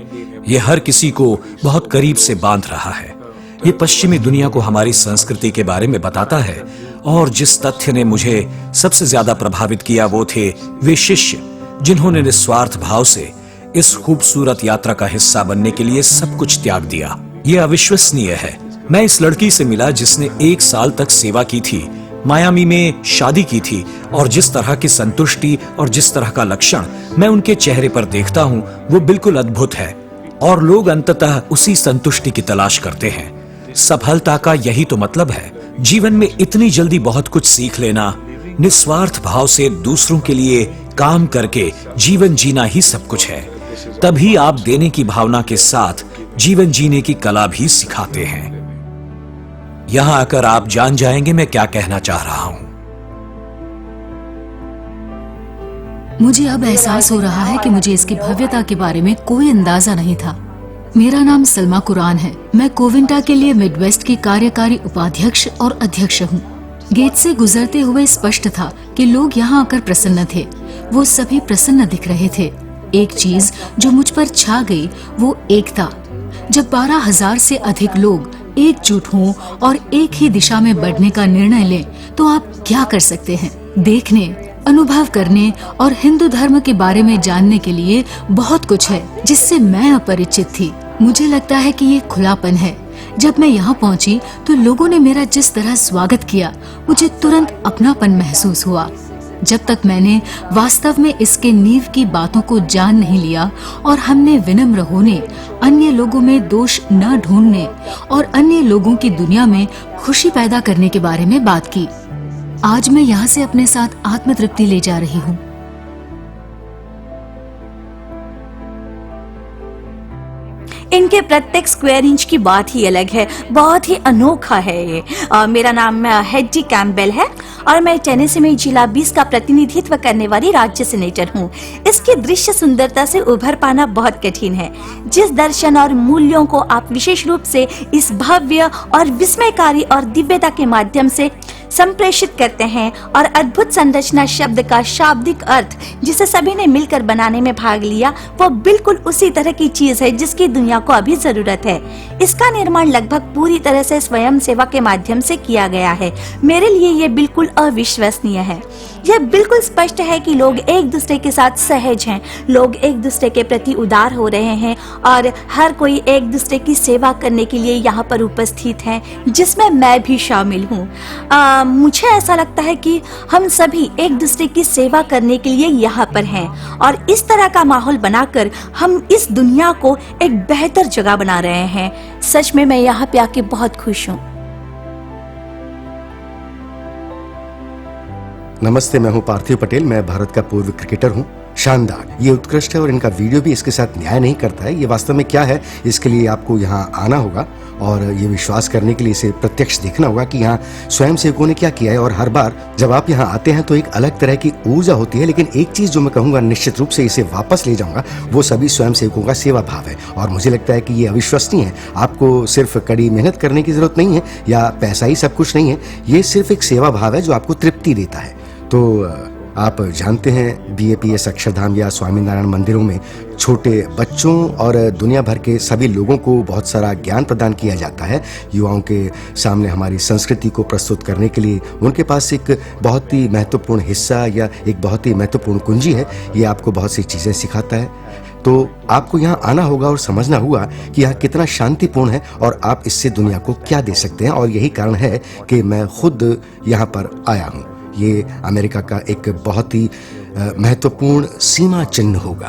ये हर किसी को बहुत करीब से बांध रहा है। ये पश्चिमी दुनिया को हमारी संस्कृति के बारे में बताता है और जिस तथ्य ने मुझे सबसे ज्यादा प्रभावित किया वो थे वे शिष्य जिन्होंने निस्वार्थ भाव से इस खूबसूरत यात्रा का हिस्सा बनने के लिए सब कुछ त्याग दिया। ये अविश्वसनीय है। मैं इस लड़की से मिला जिसने 1 साल तक सेवा की थी, मायामी में शादी की थी और जिस तरह की संतुष्टि और जिस तरह का लक्षण मैं उनके चेहरे पर देखता हूँ वो बिल्कुल अद्भुत है और लोग अंततः उसी संतुष्टि की तलाश करते हैं। सफलता का यही तो मतलब है। जीवन में इतनी जल्दी बहुत कुछ सीख लेना, निस्वार्थ भाव से दूसरों के लिए काम करके जीवन जीना ही सब कुछ है। तभी आप देने की भावना के साथ जीवन जीने की कला भी सिखाते हैं। यहां आकर आप जान जाएंगे मैं क्या कहना चाह रहा हूं। मुझे अब एहसास हो रहा है कि मुझे इसकी भव्यता के बारे में कोई अंदाजा नहीं था। मेरा नाम सलमा कुरान है। मैं कोविंटा के लिए मिडवेस्ट की कार्यकारी उपाध्यक्ष और अध्यक्ष हूँ। गेट से गुजरते हुए स्पष्ट था कि लोग यहाँ आकर प्रसन्न थे। वो सभी प्रसन्न दिख रहे थे। एक चीज जो मुझ पर छा गई वो एकता। जब 12,000 से अधिक लोग एकजुट हों और एक ही दिशा में बढ़ने का निर्णय लें तो आप क्या कर सकते हैं। देखने, अनुभव करने और हिंदू धर्म के बारे में जानने के लिए बहुत कुछ है जिससे मैं अपरिचित थी। मुझे लगता है कि ये खुलापन है। जब मैं यहाँ पहुँची तो लोगों ने मेरा जिस तरह स्वागत किया मुझे तुरंत अपनापन महसूस हुआ। जब तक मैंने वास्तव में इसके नींव की बातों को जान नहीं लिया और हमने विनम्र होने, अन्य लोगों में दोष न ढूंढने और अन्य लोगों की दुनिया में खुशी पैदा करने के बारे में बात की। आज मैं यहाँ से अपने साथ आत्मतृप्ति ले जा रही हूँ। इनके प्रत्येक स्क्वायर इंच की बात ही अलग है, बहुत ही अनोखा है ये। मेरा नाम हेडी कैम्पबेल है और मैं टेनेसी में जिला 20 का प्रतिनिधित्व करने वाली राज्य सेनेटर हूँ। इसकी दृश्य सुंदरता से उभर पाना बहुत कठिन है। जिस दर्शन और मूल्यों को आप विशेष रूप से इस भव्य और विस्मयकारी और दिव्यता के माध्यम से संप्रेषित करते हैं और अद्भुत संरचना शब्द का शाब्दिक अर्थ जिसे सभी ने मिलकर बनाने में भाग लिया वो बिल्कुल उसी तरह की चीज है जिसकी दुनिया को अभी जरूरत है। इसका निर्माण लगभग पूरी तरह से स्वयं सेवा के माध्यम से किया गया है। मेरे लिए ये बिल्कुल अविश्वसनीय है। यह बिल्कुल स्पष्ट है कि लोग एक दूसरे के साथ सहज हैं, लोग एक दूसरे के प्रति उदार हो रहे हैं और हर कोई एक दूसरे की सेवा करने के लिए यहाँ पर उपस्थित है, जिसमें मैं भी शामिल हूँ। मुझे ऐसा लगता है कि हम सभी एक दूसरे की सेवा करने के लिए यहाँ पर हैं और इस तरह का माहौल बनाकर हम इस दुनिया को एक बेहतर जगह बना रहे हैं। सच में मैं यहाँ पे आके बहुत खुश हूँ। नमस्ते, मैं हूं पार्थिव पटेल। मैं भारत का पूर्व क्रिकेटर हूं। शानदार, ये उत्कृष्ट है और इनका वीडियो भी इसके साथ न्याय नहीं करता है। ये वास्तव में क्या है, इसके लिए आपको यहाँ आना होगा और ये विश्वास करने के लिए इसे प्रत्यक्ष देखना होगा कि यहाँ स्वयं सेवकों ने क्या किया है। और हर बार जब आप यहाँ आते हैं तो एक अलग तरह की ऊर्जा होती है। लेकिन एक चीज जो मैं कहूँगा, निश्चित रूप से इसे वापस ले जाऊंगा, वो सभी स्वयं सेवकों का सेवा भाव है। और मुझे लगता है कि ये अविश्वसनीय है। आपको सिर्फ कड़ी मेहनत करने की जरूरत नहीं है या पैसा ही सब कुछ नहीं है। ये सिर्फ एक सेवा भाव है जो आपको तृप्ति देता है। तो आप जानते हैं BAPS अक्षरधाम या स्वामीनारायण मंदिरों में छोटे बच्चों और दुनिया भर के सभी लोगों को बहुत सारा ज्ञान प्रदान किया जाता है। युवाओं के सामने हमारी संस्कृति को प्रस्तुत करने के लिए उनके पास एक बहुत ही महत्वपूर्ण हिस्सा या एक बहुत ही महत्वपूर्ण कुंजी है। ये आपको बहुत सी चीज़ें सिखाता है। तो आपको यहाँ आना होगा और समझना होगा कि यहाँ कितना शांतिपूर्ण है और आप इससे दुनिया को क्या दे सकते हैं। और यही कारण है कि मैं खुद यहाँ पर आया हूँ। ये अमेरिका का एक बहुत ही महत्वपूर्ण सीमा चिन्ह होगा।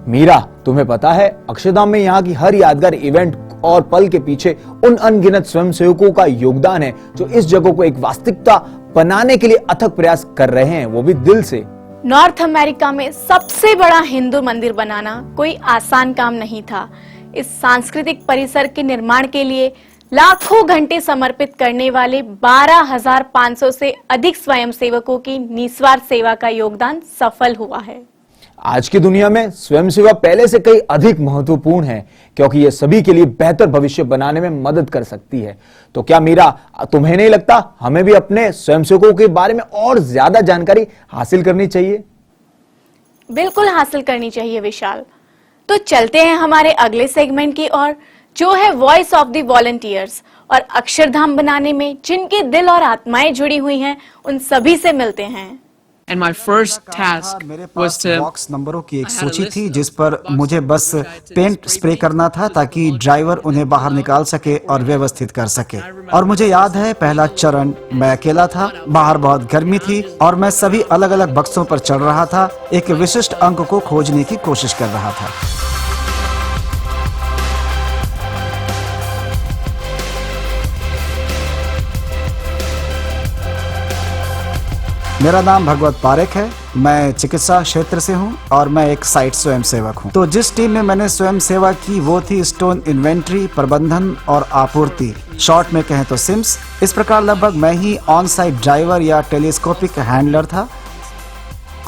मीरा, तुम्हें पता है अक्षरधाम में यहाँ की हर यादगार इवेंट और पल के पीछे उन अनगिनत स्वयंसेवकों का योगदान है जो इस जगह को एक वास्तविकता बनाने के लिए अथक प्रयास कर रहे हैं, वो भी दिल से। नॉर्थ अमेरिका में सबसे बड़ा हिंदू मंदिर बनाना कोई आसान काम नहीं था। इस सांस्कृतिक परिसर के निर्माण के लिए लाखों घंटे समर्पित करने वाले 12,500 से अधिक स्वयंसेवकों की निस्वार्थ सेवा का योगदान सफल हुआ है। आज की दुनिया में स्वयं सेवा पहले से कई अधिक महत्वपूर्ण है, क्योंकि ये सभी के लिए बेहतर भविष्य बनाने में मदद कर सकती है। तो क्या मीरा, तुम्हें नहीं लगता हमें भी अपने स्वयंसेवकों के बारे में और ज्यादा जानकारी हासिल करनी चाहिए? बिल्कुल हासिल करनी चाहिए विशाल। तो चलते हैं हमारे अगले सेगमेंट की ओर, जो है वॉइस ऑफ द वॉलंटियर्स, और अक्षरधाम बनाने में जिनके दिल और आत्माएं जुड़ी हुई हैं उन सभी से मिलते हैं। And my first task मेरे was पास to बॉक्स नंबरों की एक सूची थी जिस पर मुझे बस पेंट स्प्रे करना था ताकि ड्राइवर उन्हें बाहर निकाल सके और व्यवस्थित कर सके। और मुझे याद है पहला चरण मैं अकेला था, बाहर बहुत गर्मी थी और मैं सभी अलग अलग बक्सों पर चढ़ रहा था, एक विशिष्ट अंक को खोजने की कोशिश कर रहा था। मेरा नाम भगवत पारेख है, मैं चिकित्सा क्षेत्र से हूं और मैं एक साइट स्वयंसेवक हूं। तो जिस टीम में मैंने स्वयं सेवा की वो थी स्टोन इन्वेंट्री, प्रबंधन और आपूर्ति, शॉर्ट में कहें तो सिम्स। इस प्रकार लगभग मैं ही ऑन साइट ड्राइवर या टेलीस्कोपिक हैंडलर था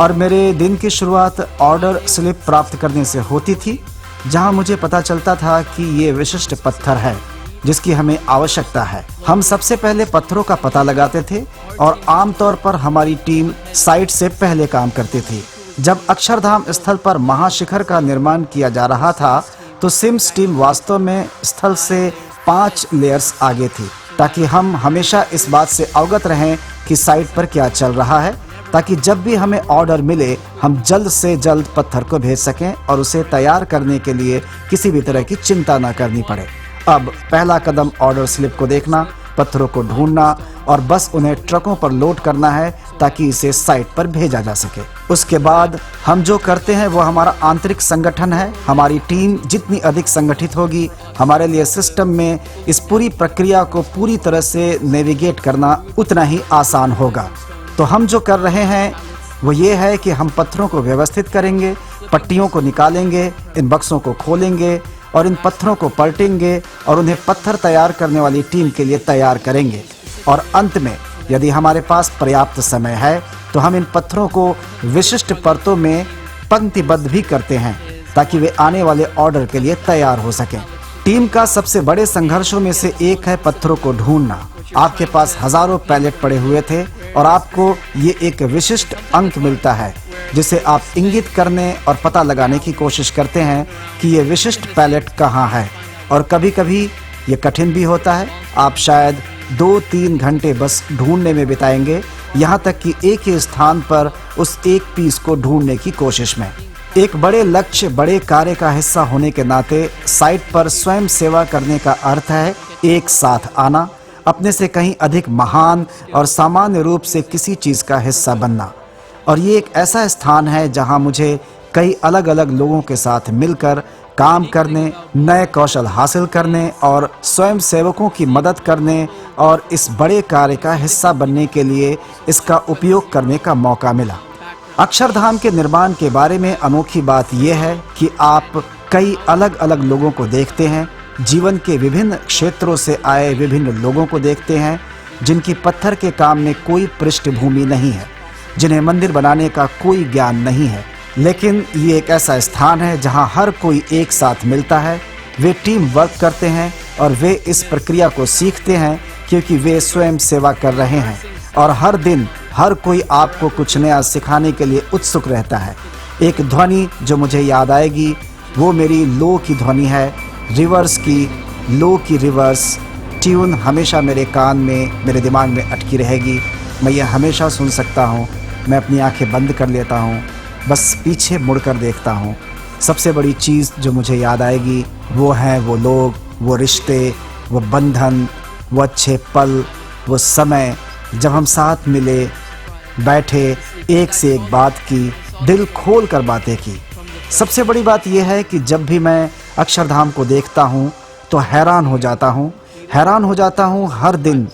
और मेरे दिन की शुरुआत ऑर्डर स्लिप प्राप्त करने से होती थी, जहां मुझे पता चलता था कि ये विशिष्ट पत्थर है जिसकी हमें आवश्यकता है। हम सबसे पहले पत्थरों का पता लगाते थे और आमतौर पर हमारी टीम साइट से पहले काम करती थी। जब अक्षरधाम स्थल पर महाशिखर का निर्माण किया जा रहा था तो सिम्स टीम वास्तव में स्थल से 5 लेयर्स आगे थी, ताकि हम हमेशा इस बात से अवगत रहें कि साइट पर क्या चल रहा है, ताकि जब भी हमें ऑर्डर मिले हम जल्द से जल्द पत्थर को भेज सकें और उसे तैयार करने के लिए किसी भी तरह की चिंता न करनी पड़े। अब पहला कदम ऑर्डर स्लिप को देखना, पत्थरों को ढूंढना और बस उन्हें ट्रकों पर लोड करना है ताकि इसे साइट पर भेजा जा सके। उसके बाद हम जो करते हैं वो हमारा आंतरिक संगठन है। हमारी टीम जितनी अधिक संगठित होगी, हमारे लिए सिस्टम में इस पूरी प्रक्रिया को पूरी तरह से नेविगेट करना उतना ही आसान होगा। तो हम जो कर रहे हैं वो ये है कि हम पत्थरों को व्यवस्थित करेंगे, पट्टियों को निकालेंगे, इन बक्सों को खोलेंगे और इन पत्थरों को पलटेंगे और उन्हें पत्थर तैयार करने वाली टीम के लिए तैयार करेंगे। और अंत में यदि हमारे पास पर्याप्त समय है तो हम इन पत्थरों को विशिष्ट परतों में पंक्तिबद्ध भी करते हैं ताकि वे आने वाले ऑर्डर के लिए तैयार हो सकें। टीम का सबसे बड़े संघर्षों में से एक है पत्थरों को ढूंढना। आपके पास हजारों पैलेट पड़े हुए थे और आपको ये एक विशिष्ट अंक मिलता है जिसे आप इंगित करने और पता लगाने की कोशिश करते हैं कि ये विशिष्ट पैलेट कहाँ है। और कभी कभी ये कठिन भी होता है, आप शायद 2-3 घंटे बस ढूंढने में बिताएंगे, यहाँ तक कि एक ही स्थान पर उस एक पीस को ढूंढने की कोशिश में। एक बड़े लक्ष्य, बड़े कार्य का हिस्सा होने के नाते साइट पर स्वयं सेवा करने का अर्थ है एक साथ आना, अपने से कहीं अधिक महान और सामान्य रूप से किसी चीज का हिस्सा बनना। और ये एक ऐसा स्थान है जहां मुझे कई अलग अलग लोगों के साथ मिलकर काम करने, नए कौशल हासिल करने और स्वयं सेवकों की मदद करने और इस बड़े कार्य का हिस्सा बनने के लिए इसका उपयोग करने का मौका मिला। अक्षरधाम के निर्माण के बारे में अनोखी बात यह है कि आप कई अलग अलग लोगों को देखते हैं, जीवन के विभिन्न क्षेत्रों से आए विभिन्न लोगों को देखते हैं जिनकी पत्थर के काम में कोई पृष्ठभूमि नहीं है, जिन्हें मंदिर बनाने का कोई ज्ञान नहीं है, लेकिन ये एक ऐसा स्थान है जहां हर कोई एक साथ मिलता है, वे टीम वर्क करते हैं और वे इस प्रक्रिया को सीखते हैं क्योंकि वे स्वयं सेवा कर रहे हैं और हर दिन हर कोई आपको कुछ नया सिखाने के लिए उत्सुक रहता है। एक ध्वनि जो मुझे याद आएगी वो मेरी लो की ध्वनि है, रिवर्स की, लो की रिवर्स ट्यून हमेशा मेरे कान में, मेरे दिमाग में अटकी रहेगी। मैं ये हमेशा सुन सकता हूँ। मैं अपनी आंखें बंद कर लेता हूँ, बस पीछे मुड़कर देखता हूँ। सबसे बड़ी चीज़ जो मुझे याद आएगी वो हैं वो लोग, वो रिश्ते, वो बंधन, वो अच्छे पल, वो समय जब हम साथ मिले, बैठे, एक से एक बात की, दिल खोल कर बातें की। सबसे बड़ी बात यह है कि जब भी मैं अक्षरधाम को देखता हूँ तो हैरान हो जाता हूँ। हर दिन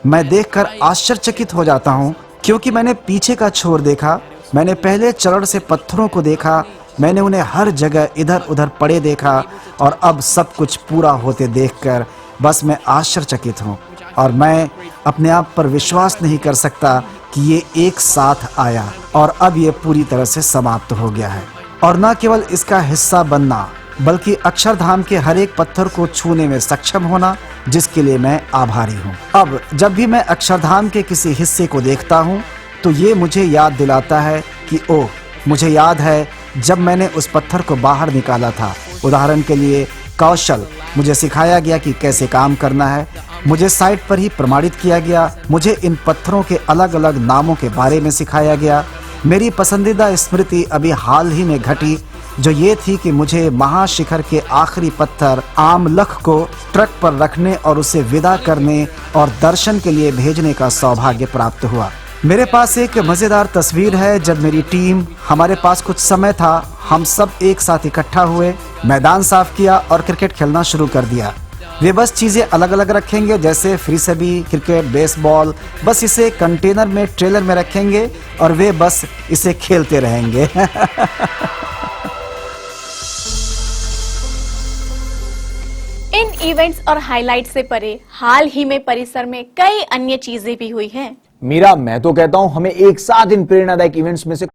मैं देखकर आश्चर्यचकित हो जाता हूँ क्योंकि मैंने पीछे का छोर देखा। मैंने पहले चरण से पत्थरों को देखा मैंने उन्हें हर जगह इधर उधर पड़े देखा और अब सब कुछ पूरा होते देखकर बस मैं आश्चर्यचकित हूँ और मैं अपने आप पर विश्वास नहीं कर सकता कि ये एक साथ आया और अब ये पूरी तरह से समाप्त हो गया है। और न केवल इसका हिस्सा बनना बल्कि अक्षरधाम के हर एक पत्थर को छूने में सक्षम होना, जिसके लिए मैं आभारी हूँ। अब जब भी मैं अक्षरधाम के किसी हिस्से को देखता हूँ तो ये मुझे याद दिलाता है कि ओह, मुझे याद है जब मैंने उस पत्थर को बाहर निकाला था। उदाहरण के लिए कौशल, मुझे सिखाया गया कि कैसे काम करना है, मुझे साइट पर ही प्रमाणित किया गया, मुझे इन पत्थरों के अलग अलग नामों के बारे में सिखाया गया। मेरी पसंदीदा स्मृति अभी हाल ही में घटी, जो ये थी कि मुझे महाशिखर के आखिरी पत्थर आमलख को ट्रक पर रखने और उसे विदा करने और दर्शन के लिए भेजने का सौभाग्य प्राप्त हुआ। मेरे पास एक मजेदार तस्वीर है। जब मेरी टीम, हमारे पास कुछ समय था, हम सब एक साथ इकट्ठा हुए, मैदान साफ किया और क्रिकेट खेलना शुरू कर दिया। वे बस चीजें अलग अलग रखेंगे, जैसे फ्रीसबी, क्रिकेट, बेसबॉल, बस इसे कंटेनर में, ट्रेलर में रखेंगे और वे बस इसे खेलते रहेंगे। इन इवेंट्स और हाइलाइट से परे हाल ही में परिसर में कई अन्य चीजें भी हुई हैं। मीरा, मैं तो कहता हूं हमें एक साथ इन प्रेरणादायक इवेंट्स में से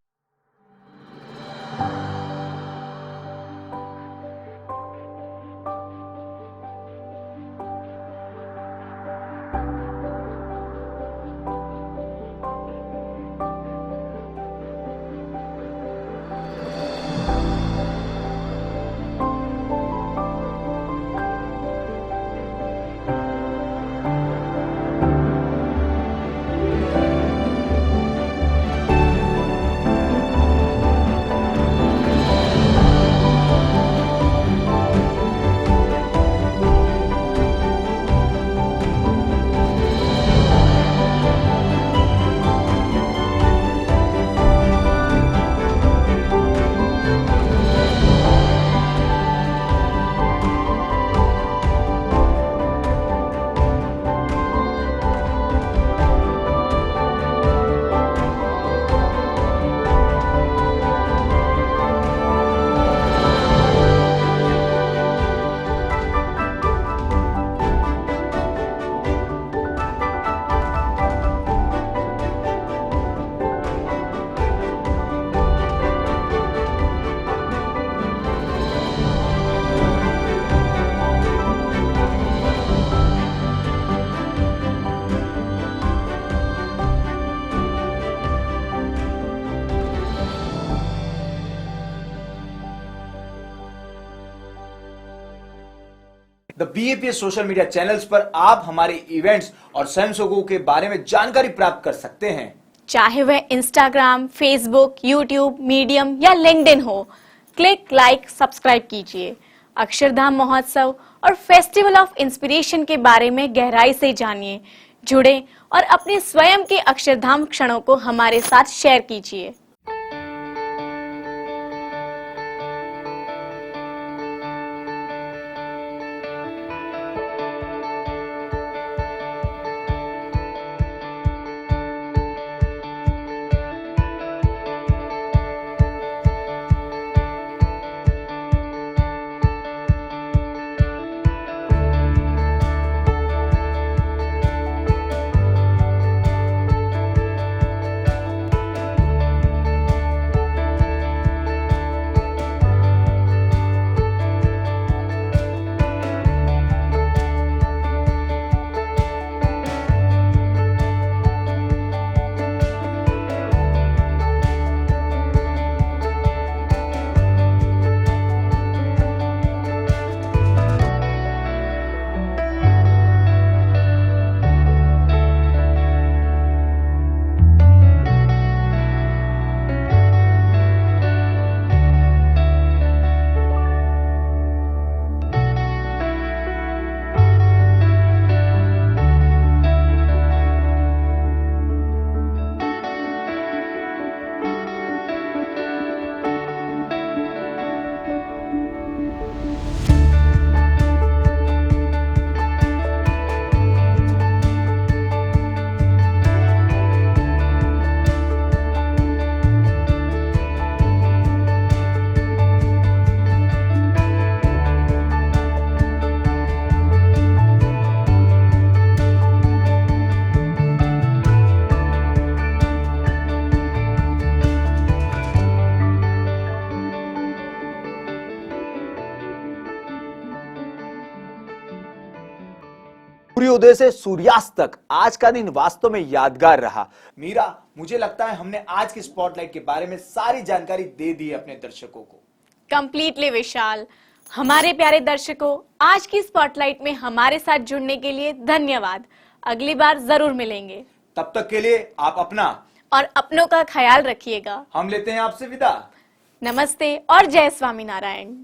the BAPS social media channels पर आप हमारे इवेंट्स और स्वयंसेवकों के बारे में जानकारी प्राप्त कर सकते हैं, चाहे वह इंस्टाग्राम, फेसबुक, यूट्यूब, मीडियम या लिंक्डइन हो। क्लिक, लाइक, सब्सक्राइब कीजिए। अक्षरधाम महोत्सव और फेस्टिवल ऑफ इंस्पिरेशन के बारे में गहराई से जानिए, जुड़े और अपने स्वयं के अक्षरधाम क्षणों को हमारे साथ शेयर कीजिए। सूर्योदय से सूर्यास्त तक आज का दिन वास्तव में यादगार रहा। मीरा, मुझे लगता है हमने आज की स्पॉटलाइट के बारे में सारी जानकारी दे दी है अपने दर्शकों को। कंप्लीटली विशाल। हमारे प्यारे दर्शकों, आज की स्पॉटलाइट में हमारे साथ जुड़ने के लिए धन्यवाद। अगली बार जरूर मिलेंगे। तब तक के लिए आप अपना और अपनों का ख्याल रखिएगा। हम लेते हैं आपसे विदा। नमस्ते और जय स्वामीनारायण।